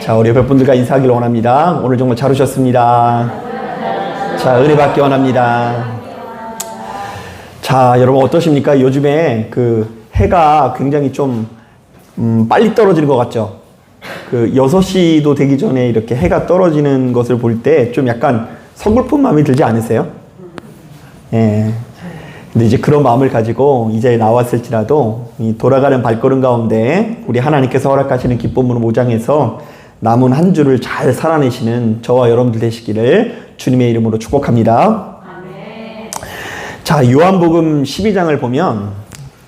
자, 우리 옆에 분들과 인사하기를 원합니다. 오늘 정말 잘 오셨습니다. 자, 은혜 받기 원합니다. 자, 여러분 어떠십니까? 요즘에 그 해가 굉장히 좀 빨리 떨어지는 것 같죠? 그 6시도 되기 전에 이렇게 해가 떨어지는 것을 볼 때 좀 약간 서글픈 마음이 들지 않으세요? 예. 근데 이제 그런 마음을 가지고 이 자리에 나왔을지라도 이 돌아가는 발걸음 가운데 우리 하나님께서 허락하시는 기쁨으로 모장해서 남은 한 주를 잘 살아내시는 저와 여러분들 되시기를 주님의 이름으로 축복합니다. 아멘. 자, 요한복음 12장을 보면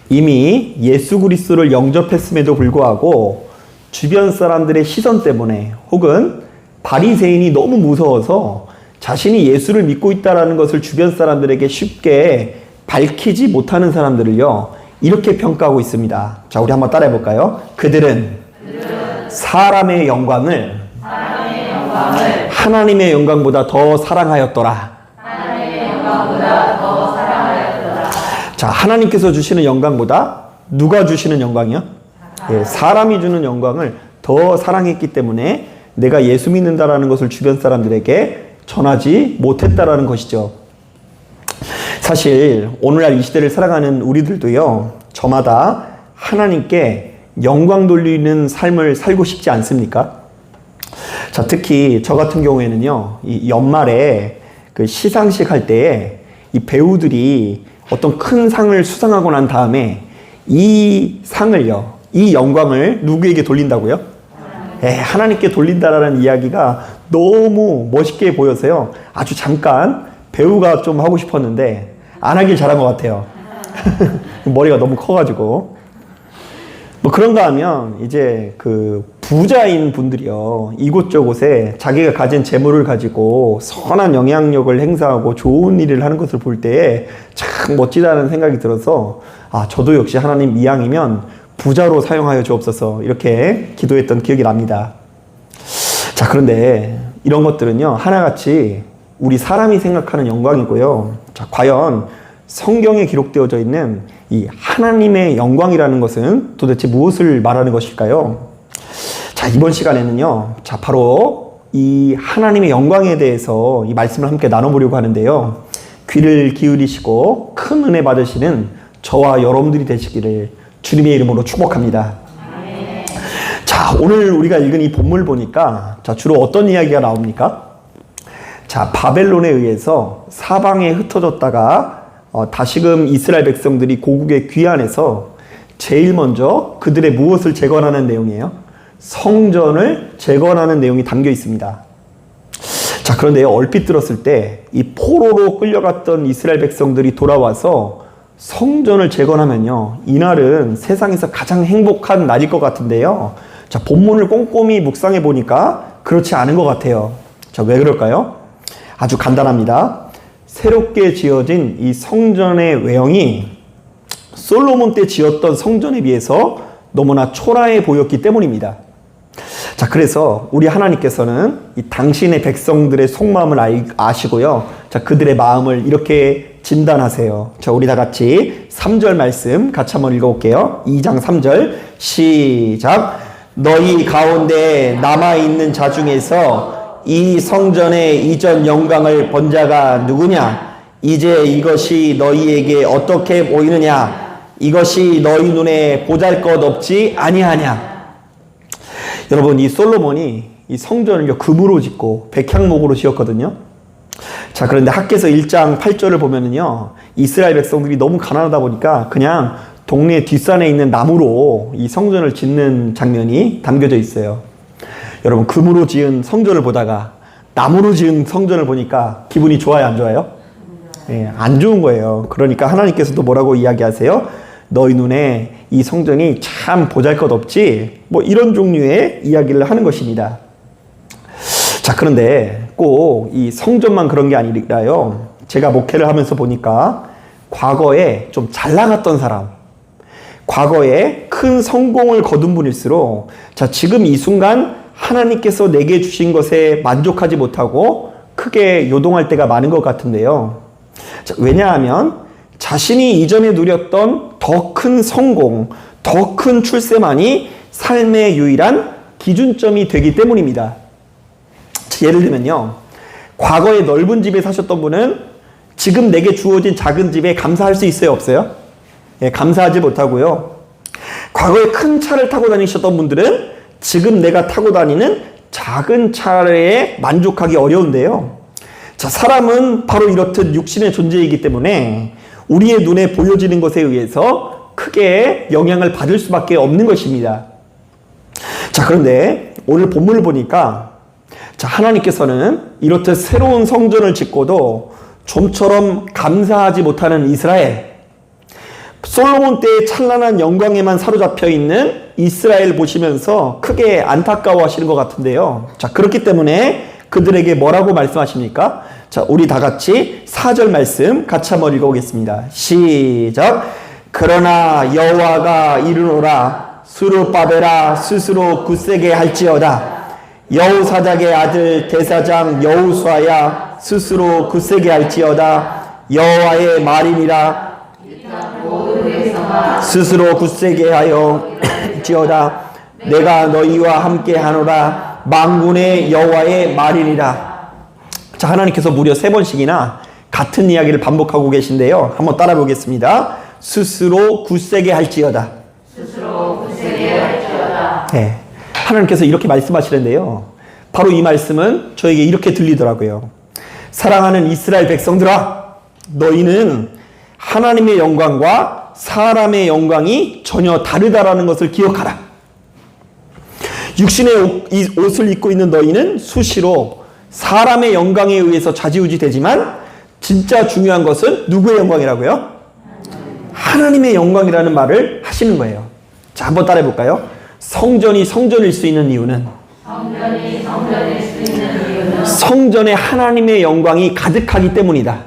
이미 예수 그리스도를 영접했음에도 불구하고 주변 사람들의 시선 때문에 혹은 바리새인이 너무 무서워서 자신이 예수를 믿고 있다는 것을 주변 사람들에게 쉽게 밝히지 못하는 사람들을요, 이렇게 평가하고 있습니다. 자, 우리 한번 따라해 볼까요? 그들은 사람의 영광을 하나님의 영광보다 더 사랑하였더라. 자, 하나님께서 주시는 영광보다 누가 주시는 영광이요? 예, 사람이 주는 영광을 더 사랑했기 때문에 내가 예수 믿는다라는 것을 주변 사람들에게 전하지 못했다라는 것이죠. 사실 오늘날 이 시대를 살아가는 우리들도요, 저마다 하나님께 영광 돌리는 삶을 살고 싶지 않습니까? 자, 특히 저 같은 경우에는요, 이 연말에 그 시상식 할 때에 이 배우들이 어떤 큰 상을 수상하고 난 다음에 이 상을요, 이 영광을 누구에게 돌린다고요? 하나님께 돌린다라는 이야기가 너무 멋있게 보여서요, 아주 잠깐 배우가 좀 하고 싶었는데 안 하길 잘한 것 같아요. 머리가 너무 커가지고. 뭐 그런가 하면 이제 그 부자인 분들이요, 이곳저곳에 자기가 가진 재물을 가지고 선한 영향력을 행사하고 좋은 일을 하는 것을 볼 때에 참 멋지다는 생각이 들어서, 아, 저도 역시 하나님 이왕이면 부자로 사용하여 주옵소서 이렇게 기도했던 기억이 납니다. 자, 그런데 이런 것들은요, 하나같이 우리 사람이 생각하는 영광이고요. 자, 과연 성경에 기록되어져 있는 이 하나님의 영광이라는 것은 도대체 무엇을 말하는 것일까요? 자, 이번 시간에는요, 자, 바로 이 하나님의 영광에 대해서 이 말씀을 함께 나눠보려고 하는데요, 귀를 기울이시고 큰 은혜 받으시는 저와 여러분들이 되시기를 주님의 이름으로 축복합니다. 자, 오늘 우리가 읽은 이 본문을 보니까, 자, 주로 어떤 이야기가 나옵니까? 자, 바벨론에 의해서 사방에 흩어졌다가 다시금 이스라엘 백성들이 고국에 귀환해서 제일 먼저 그들의 무엇을 재건하는 내용이에요? 성전을 재건하는 내용이 담겨 있습니다. 자, 그런데 얼핏 들었을 때 이 포로로 끌려갔던 이스라엘 백성들이 돌아와서 성전을 재건하면요, 이날은 세상에서 가장 행복한 날일 것 같은데요. 자, 본문을 꼼꼼히 묵상해 보니까 그렇지 않은 것 같아요. 자, 왜 그럴까요? 아주 간단합니다. 새롭게 지어진 이 성전의 외형이 솔로몬 때 지었던 성전에 비해서 너무나 초라해 보였기 때문입니다. 자, 그래서 우리 하나님께서는 이 당신의 백성들의 속마음을 아시고요, 자, 그들의 마음을 이렇게 진단하세요. 자, 우리 다 같이 3절 말씀 같이 한번 읽어볼게요. 2장 3절 시작. 너희 가운데 남아있는 자 중에서 이 성전의 이전 영광을 본 자가 누구냐? 이제 이것이 너희에게 어떻게 보이느냐? 이것이 너희 눈에 보잘것없지 아니하냐? 여러분, 이 솔로몬이 이 성전을 금으로 짓고 백향목으로 지었거든요. 자, 그런데 학개서 1장 8절을 보면은요, 이스라엘 백성들이 너무 가난하다 보니까 그냥 동네 뒷산에 있는 나무로 이 성전을 짓는 장면이 담겨져 있어요. 여러분, 금으로 지은 성전을 보다가 나무로 지은 성전을 보니까 기분이 좋아요, 안 좋아요? 예, 안 좋은 거예요. 그러니까 하나님께서도 뭐라고 이야기하세요? 너희 눈에 이 성전이 참 보잘것없지? 뭐 이런 종류의 이야기를 하는 것입니다. 자, 그런데 꼭 이 성전만 그런 게 아니라요, 제가 목회를 하면서 보니까 과거에 좀 잘 나갔던 사람, 과거에 큰 성공을 거둔 분일수록, 자, 지금 이 순간 하나님께서 내게 주신 것에 만족하지 못하고 크게 요동할 때가 많은 것 같은데요. 자, 왜냐하면 자신이 이전에 누렸던 더 큰 성공, 더 큰 출세만이 삶의 유일한 기준점이 되기 때문입니다. 예를 들면요, 과거에 넓은 집에 사셨던 분은 지금 내게 주어진 작은 집에 감사할 수 있어요, 없어요? 예, 감사하지 못하고요. 과거에 큰 차를 타고 다니셨던 분들은 지금 내가 타고 다니는 작은 차에 만족하기 어려운데요. 자, 사람은 바로 이렇듯 육신의 존재이기 때문에 우리의 눈에 보여지는 것에 의해서 크게 영향을 받을 수밖에 없는 것입니다. 자, 그런데 오늘 본문을 보니까 자, 하나님께서는 이렇듯 새로운 성전을 짓고도 좀처럼 감사하지 못하는 이스라엘, 솔로몬 때의 찬란한 영광에만 사로잡혀 있는 이스라엘 보시면서 크게 안타까워 하시는 것 같은데요. 자, 그렇기 때문에 그들에게 뭐라고 말씀하십니까? 자, 우리 다 같이 4절 말씀 같이 한번 읽어보겠습니다. 시작. 그러나 여호와가 이르노라. 스룹바벨아 스스로 굳세게 할지어다. 여호사닥의 아들 대사장 여호수아야 스스로 굳세게 할지어다. 여호와의 말이니라. 스스로 굳세게 하여 지어다. 내가 너희와 함께 하노라. 만군의 여호와의 말이니라. 자, 하나님께서 무려 3번씩이나 같은 이야기를 반복하고 계신데요. 한번 따라 보겠습니다. 스스로 굳세게 할지어다. 스스로 굳세게 할지어다. 네, 하나님께서 이렇게 말씀하시는데요. 바로 이 말씀은 저에게 이렇게 들리더라고요. 사랑하는 이스라엘 백성들아, 너희는 하나님의 영광과 사람의 영광이 전혀 다르다라는 것을 기억하라. 육신의 옷을 입고 있는 너희는 수시로 사람의 영광에 의해서 좌지우지 되지만 진짜 중요한 것은 누구의 영광이라고요? 하나님의 영광이라는 말을 하시는 거예요. 자, 한번 따라해 볼까요? 성전이 성전일 수 있는 이유는 성전에 하나님의 영광이 가득하기 때문이다.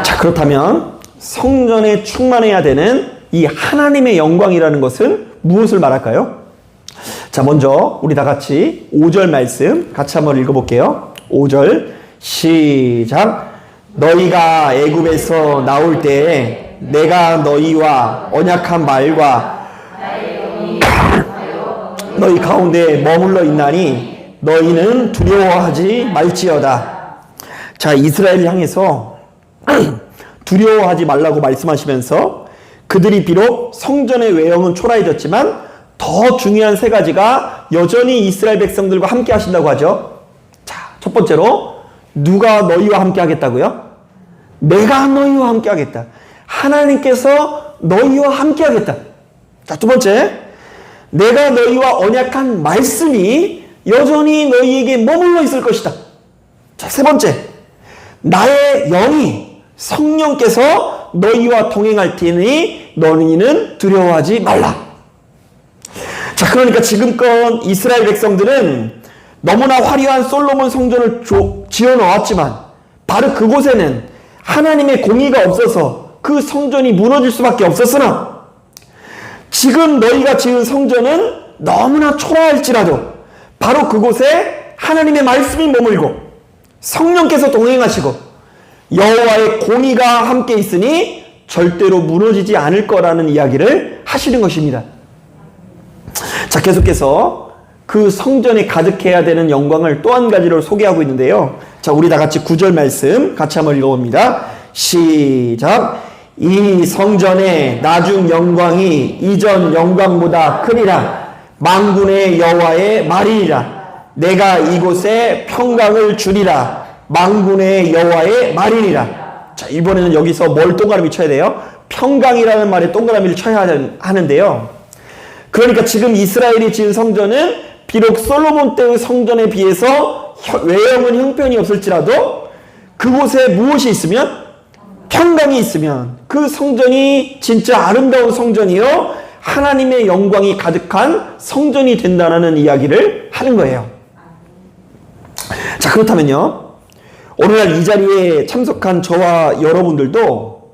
자, 그렇다면 성전에 충만해야 되는 이 하나님의 영광이라는 것은 무엇을 말할까요? 자, 먼저 우리 다 같이 5절 말씀 같이 한번 읽어볼게요. 5절 시작. 너희가 애굽에서 나올 때에 내가 너희와 언약한 말과 너희 가운데 머물러 있나니 너희는 두려워하지 말지어다. 자, 이스라엘을 향해서 두려워하지 말라고 말씀하시면서 그들이 비록 성전의 외형은 초라해졌지만 더 중요한 3가지가 여전히 이스라엘 백성들과 함께 하신다고 하죠. 자, 첫 번째로 누가 너희와 함께 하겠다고요? 내가 너희와 함께 하겠다. 하나님께서 너희와 함께 하겠다. 자, 두 번째, 내가 너희와 언약한 말씀이 여전히 너희에게 머물러 있을 것이다. 자, 세 번째, 나의 영이 성령께서 너희와 동행할 테니 너희는 두려워하지 말라. 자, 그러니까 지금껏 이스라엘 백성들은 너무나 화려한 솔로몬 성전을 지어 놓았지만 바로 그곳에는 하나님의 공의가 없어서 그 성전이 무너질 수밖에 없었으나 지금 너희가 지은 성전은 너무나 초라할지라도 바로 그곳에 하나님의 말씀이 머물고 성령께서 동행하시고 여호와의 공의가 함께 있으니 절대로 무너지지 않을 거라는 이야기를 하시는 것입니다. 자, 계속해서 그 성전에 가득해야 되는 영광을 또 한 가지로 소개하고 있는데요. 자, 우리 다 같이 9절 말씀 같이 한번 읽어봅니다. 시작. 이 성전의 나중 영광이 이전 영광보다 크리라. 만군의 여호와의 말이니라. 내가 이곳에 평강을 주리라. 만군의 여호와의 말이니라. 자, 이번에는 여기서 뭘 동그라미 쳐야 돼요? 평강이라는 말에 동그라미를 쳐야 하는데요. 그러니까 지금 이스라엘이 지은 성전은 비록 솔로몬 때의 성전에 비해서 외형은 형편이 없을지라도 그곳에 무엇이 있으면? 평강이 있으면 그 성전이 진짜 아름다운 성전이요 하나님의 영광이 가득한 성전이 된다는 이야기를 하는 거예요. 자, 그렇다면요, 오늘날 이 자리에 참석한 저와 여러분들도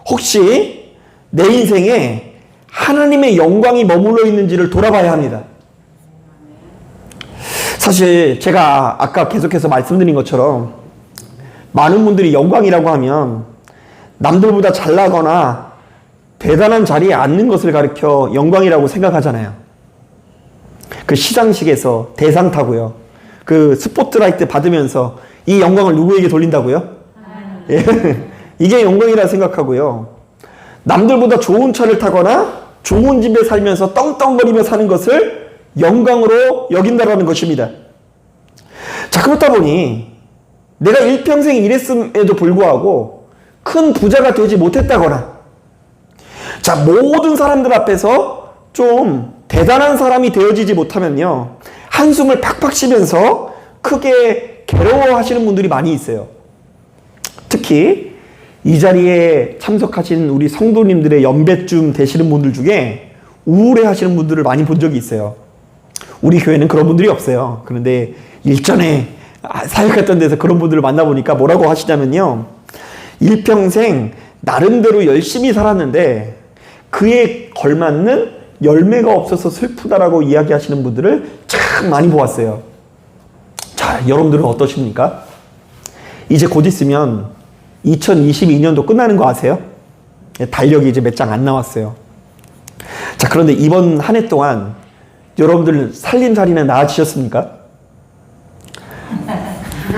혹시 내 인생에 하나님의 영광이 머물러 있는지를 돌아봐야 합니다. 사실 제가 아까 계속해서 말씀드린 것처럼 많은 분들이 영광이라고 하면 남들보다 잘나거나 대단한 자리에 앉는 것을 가리켜 영광이라고 생각하잖아요. 그 시상식에서 대상 타고요. 그 스포트라이트 받으면서 이 영광을 누구에게 돌린다고요? 예. 이게 영광이라 생각하고요. 남들보다 좋은 차를 타거나 좋은 집에 살면서 떵떵거리며 사는 것을 영광으로 여긴다라는 것입니다. 자, 그렇다 보니 내가 일평생 일했음에도 불구하고 큰 부자가 되지 못했다거나, 자, 모든 사람들 앞에서 좀 대단한 사람이 되어지지 못하면요, 한숨을 팍팍 쉬면서 크게 괴로워하시는 분들이 많이 있어요. 특히 이 자리에 참석하신 우리 성도님들의 연배쯤 되시는 분들 중에 우울해 하시는 분들을 많이 본 적이 있어요. 우리 교회는 그런 분들이 없어요. 그런데 일전에 사역했던 데서 그런 분들을 만나보니까 뭐라고 하시냐면요, 일평생 나름대로 열심히 살았는데 그에 걸맞는 열매가 없어서 슬프다라고 이야기하시는 분들을 참 많이 보았어요. 자, 여러분들은 어떠십니까? 이제 곧 있으면 2022년도 끝나는 거 아세요? 달력이 이제 몇 장 안 나왔어요. 자, 그런데 이번 한 해 동안 여러분들 살림살이는 나아지셨습니까?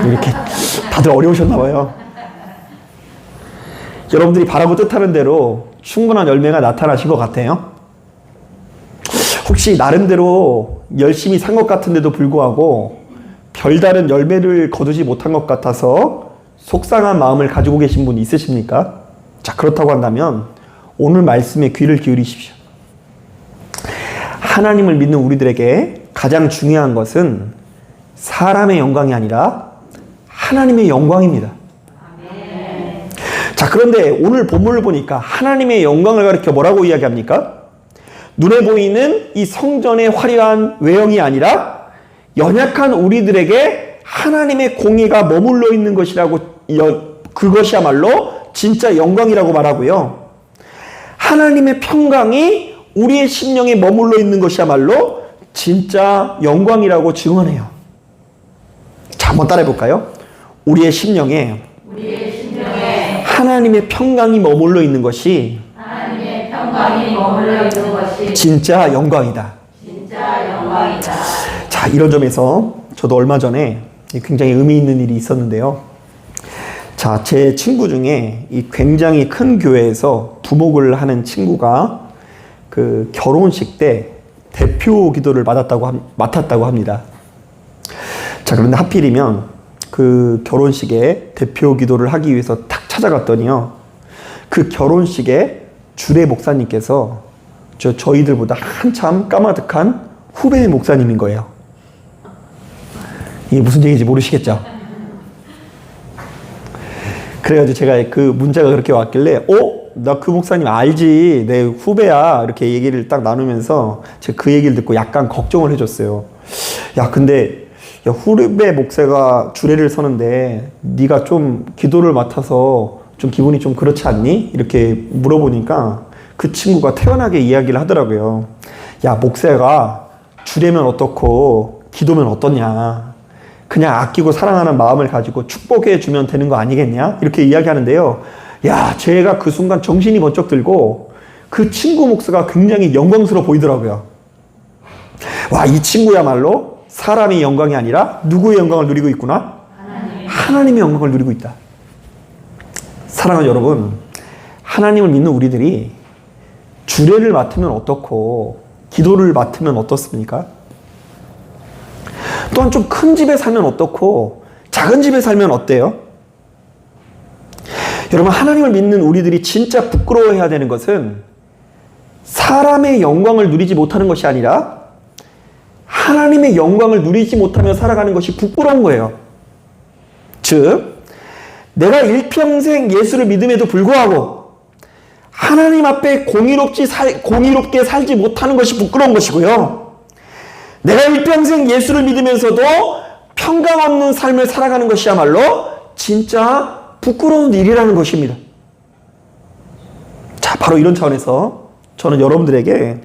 이렇게 다들 어려우셨나 봐요. 여러분들이 바라고 뜻하는 대로 충분한 열매가 나타나신 것 같아요. 혹시 나름대로 열심히 산 것 같은데도 불구하고 별다른 열매를 거두지 못한 것 같아서 속상한 마음을 가지고 계신 분 있으십니까? 자, 그렇다고 한다면 오늘 말씀에 귀를 기울이십시오. 하나님을 믿는 우리들에게 가장 중요한 것은 사람의 영광이 아니라 하나님의 영광입니다. 자, 그런데 오늘 본문을 보니까 하나님의 영광을 가리켜 뭐라고 이야기합니까? 눈에 보이는 이 성전의 화려한 외형이 아니라 연약한 우리들에게 하나님의 공의가 머물러 있는 것이라고, 그것이야말로 진짜 영광이라고 말하고요. 하나님의 평강이 우리의 심령에 머물러 있는 것이야말로 진짜 영광이라고 증언해요. 자, 한번 따라해 볼까요? 우리의 심령에 하나님의 평강이 머물러 있는 것이 진짜 영광이다. 자, 이런 점에서 저도 얼마 전에 굉장히 의미 있는 일이 있었는데요. 자, 제 친구 중에 이 굉장히 큰 교회에서 부목을 하는 친구가 그 결혼식 때 대표 기도를 맡았다고 합니다. 자, 그런데 하필이면 그 결혼식에 대표 기도를 하기 위해서 탁 찾아갔더니요, 그 결혼식에 주례 목사님께서 저희들보다 한참 까마득한 후배 목사님인 거예요. 이게 무슨 얘기인지 모르시겠죠? 그래가지고 제가 그 문자가 그렇게 왔길래, 나 그 목사님 알지, 내 후배야, 이렇게 얘기를 딱 나누면서 제가 그 얘기를 듣고 약간 걱정을 해줬어요. 야, 근데 후배 목사가 주례를 서는데 네가 좀 기도를 맡아서 좀 기분이 좀 그렇지 않니? 이렇게 물어보니까 그 친구가 태연하게 이야기를 하더라고요. 야, 목사가 주례면 어떻고 기도면 어떠냐, 그냥 아끼고 사랑하는 마음을 가지고 축복해 주면 되는 거 아니겠냐? 이렇게 이야기하는데요. 야, 제가 그 순간 정신이 번쩍 들고 그 친구 목사가 굉장히 영광스러워 보이더라고요. 와, 이 친구야말로 사람의 영광이 아니라 누구의 영광을 누리고 있구나? 하나님의 영광을 누리고 있다. 사랑하는 여러분, 하나님을 믿는 우리들이 주례를 맡으면 어떻고 기도를 맡으면 어떻습니까? 또한 좀 큰 집에 살면 어떻고 작은 집에 살면 어때요? 여러분, 하나님을 믿는 우리들이 진짜 부끄러워해야 되는 것은 사람의 영광을 누리지 못하는 것이 아니라 하나님의 영광을 누리지 못하며 살아가는 것이 부끄러운 거예요. 즉, 내가 일평생 예수를 믿음에도 불구하고 하나님 앞에 공의롭게 살지 못하는 것이 부끄러운 것이고요. 내가 일평생 예수를 믿으면서도 평강 없는 삶을 살아가는 것이야말로 진짜 부끄러운 일이라는 것입니다. 자, 바로 이런 차원에서 저는 여러분들에게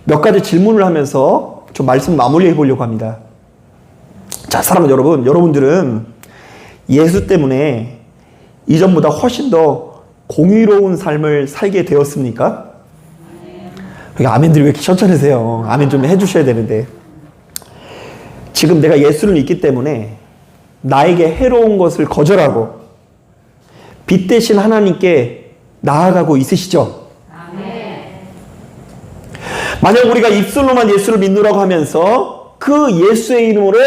몇 가지 질문을 하면서 좀 말씀 마무리해 보려고 합니다. 자, 사랑하는 여러분, 여러분들은 예수 때문에 이전보다 훨씬 더 공의로운 삶을 살게 되었습니까? 여기 아멘들이 왜 이렇게 천천히세요? 아멘 좀 해주셔야 되는데. 지금 내가 예수를 믿기 때문에 나에게 해로운 것을 거절하고 빛 대신 하나님께 나아가고 있으시죠? 만약 우리가 입술로만 예수를 믿노라고 하면서 그 예수의 이름으로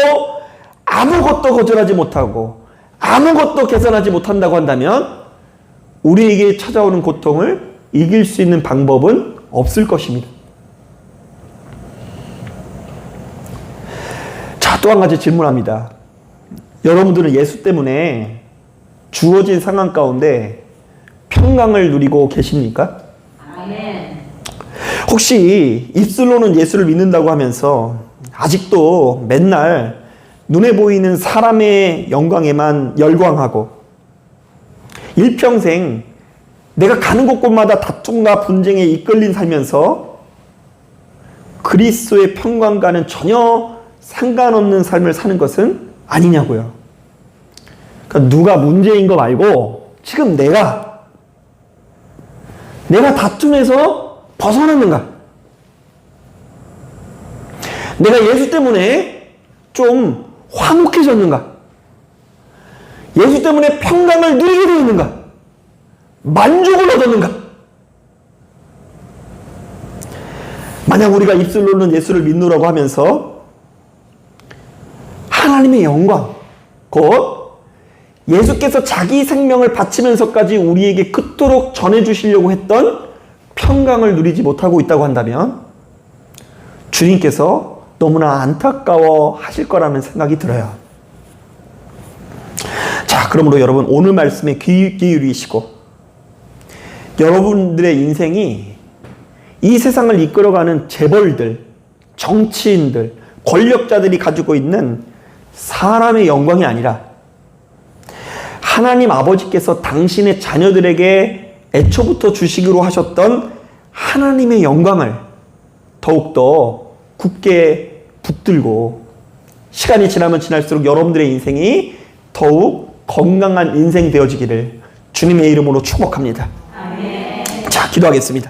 아무것도 거절하지 못하고 아무것도 개선하지 못한다고 한다면 우리에게 찾아오는 고통을 이길 수 있는 방법은 없을 것입니다. 자, 또 한 가지 질문합니다. 여러분들은 예수 때문에 주어진 상황 가운데 평강을 누리고 계십니까? 아멘. 혹시 입술로는 예수를 믿는다고 하면서 아직도 맨날 눈에 보이는 사람의 영광에만 열광하고 일평생 내가 가는 곳곳마다 다툼과 분쟁에 이끌린 살면서 그리스도의 평강과는 전혀 상관없는 삶을 사는 것은 아니냐고요. 그러니까 누가 문제인 거 말고 지금 내가 다툼에서 벗어났는가? 내가 예수 때문에 좀 화목해졌는가? 예수 때문에 평강을 누리게 되었는가? 만족을 얻었는가? 만약 우리가 입술로는 예수를 믿노라고 하면서 하나님의 영광, 곧 예수께서 자기 생명을 바치면서까지 우리에게 그토록 전해주시려고 했던 평강을 누리지 못하고 있다고 한다면 주님께서 너무나 안타까워 하실 거라는 생각이 들어요. 자, 그러므로 여러분 오늘 말씀에 귀 기울이시고 여러분들의 인생이 이 세상을 이끌어가는 재벌들, 정치인들, 권력자들이 가지고 있는 사람의 영광이 아니라 하나님 아버지께서 당신의 자녀들에게 애초부터 주시기로 하셨던 하나님의 영광을 더욱더 굳게 붙들고 시간이 지나면 지날수록 여러분들의 인생이 더욱 건강한 인생 되어지기를 주님의 이름으로 축복합니다. 아멘. 자, 기도하겠습니다.